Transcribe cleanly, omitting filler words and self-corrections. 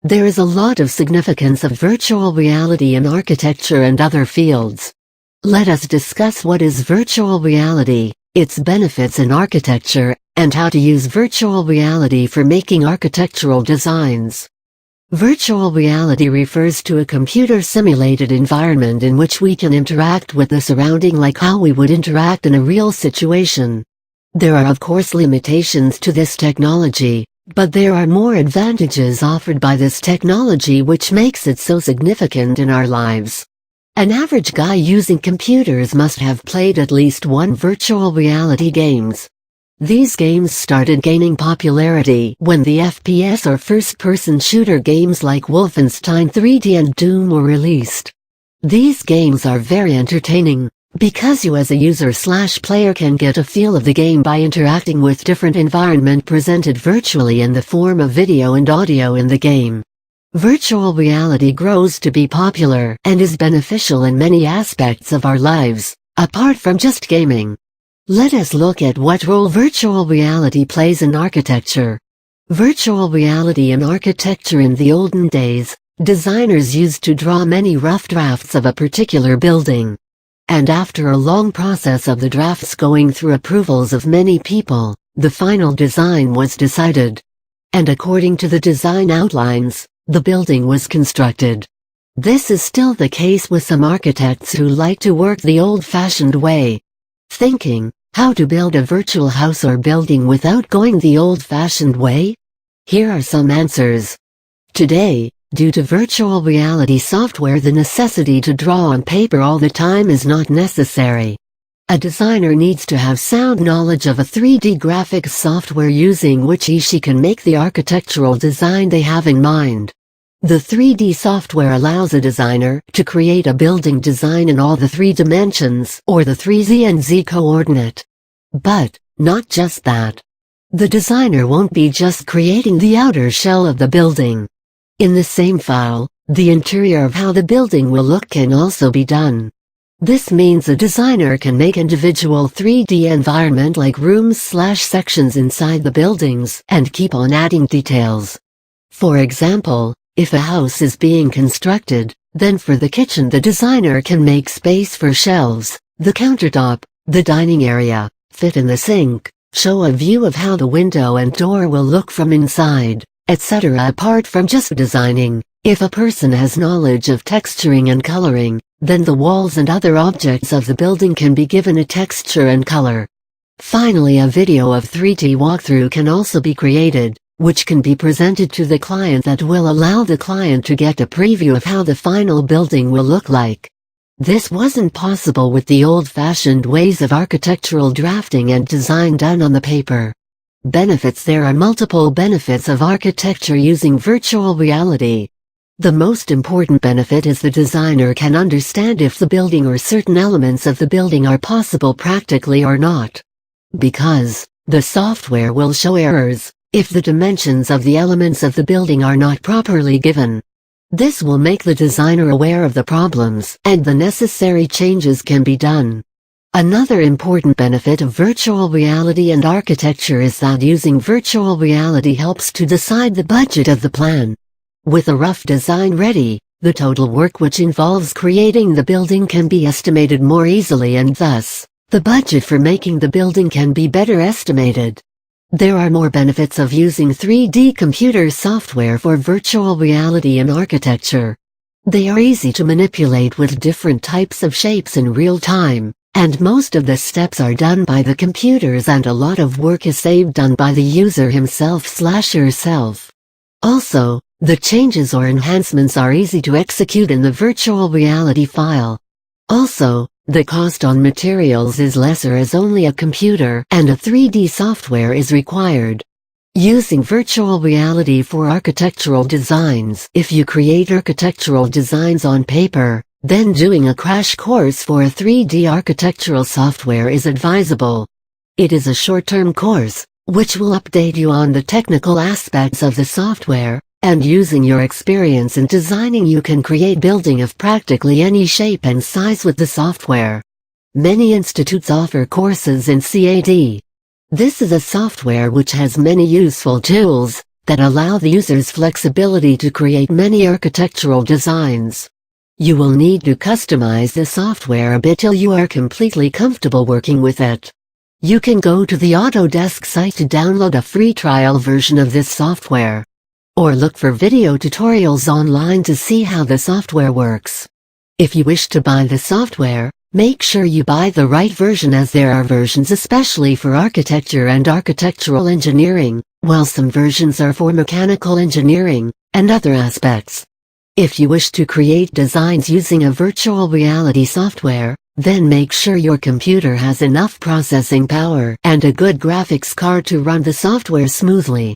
There is a lot of significance of virtual reality in architecture and other fields. Let us discuss what is virtual reality, its benefits in architecture, and how to use virtual reality for making architectural designs. Virtual reality refers to a computer-simulated environment in which we can interact with the surrounding like how we would interact in a real situation. There are of course limitations to this technology, but there are more advantages offered by this technology which makes it so significant in our lives. An average guy using computers must have played at least one virtual reality games. These games started gaining popularity when the FPS or first-person shooter games like Wolfenstein 3D and Doom were released. These games are very entertaining, because you as a user/player can get a feel of the game by interacting with different environment presented virtually in the form of video and audio in the game. Virtual reality grows to be popular and is beneficial in many aspects of our lives, apart from just gaming. Let us look at what role virtual reality plays in architecture. Virtual reality in architecture. In the olden days, designers used to draw many rough drafts of a particular building. And after a long process of the drafts going through approvals of many people, the final design was decided. And according to the design outlines, the building was constructed. This is still the case with some architects who like to work the old-fashioned way. Thinking, how to build a virtual house or building without going the old-fashioned way? Here are some answers. Today, due to virtual reality software, the necessity to draw on paper all the time is not necessary. A designer needs to have sound knowledge of a 3D graphics software using which he/she can make the architectural design they have in mind. The 3D software allows a designer to create a building design in all the 3 dimensions or the 3Z and Z coordinate. But, not just that. The designer won't be just creating the outer shell of the building. In the same file, the interior of how the building will look can also be done. This means a designer can make individual 3D environment like rooms/sections inside the buildings and keep on adding details. For example, if a house is being constructed, then for the kitchen the designer can make space for shelves, the countertop, the dining area, fit in the sink, show a view of how the window and door will look from inside, etc. Apart from just designing, if a person has knowledge of texturing and coloring, then the walls and other objects of the building can be given a texture and color. Finally, a video of 3D walkthrough can also be created, which can be presented to the client that will allow the client to get a preview of how the final building will look like. This wasn't possible with the old-fashioned ways of architectural drafting and design done on the paper. Benefits. There are multiple benefits of architecture using virtual reality. The most important benefit is the designer can understand if the building or certain elements of the building are possible practically or not. Because, the software will show errors if the dimensions of the elements of the building are not properly given. This will make the designer aware of the problems and the necessary changes can be done. Another important benefit of virtual reality and architecture is that using virtual reality helps to decide the budget of the plan. With a rough design ready, the total work which involves creating the building can be estimated more easily and thus, the budget for making the building can be better estimated. There are more benefits of using 3D computer software for virtual reality in architecture. They are easy to manipulate with different types of shapes in real time, and most of the steps are done by the computers and a lot of work is saved done by the user himself/herself. Also, the changes or enhancements are easy to execute in the virtual reality file. Also, the cost on materials is lesser as only a computer and a 3D software is required. Using virtual reality for architectural designs. If you create architectural designs on paper, then doing a crash course for a 3D architectural software is advisable. It is a short-term course, which will update you on the technical aspects of the software, and using your experience in designing you can create building of practically any shape and size with the software. Many institutes offer courses in CAD. This is a software which has many useful tools, that allow the users flexibility to create many architectural designs. You will need to customize the software a bit till you are completely comfortable working with it. You can go to the Autodesk site to download a free trial version of this software. Or look for video tutorials online to see how the software works. If you wish to buy the software, make sure you buy the right version, as there are versions especially for architecture and architectural engineering, while some versions are for mechanical engineering and other aspects. If you wish to create designs using a virtual reality software, then make sure your computer has enough processing power and a good graphics card to run the software smoothly.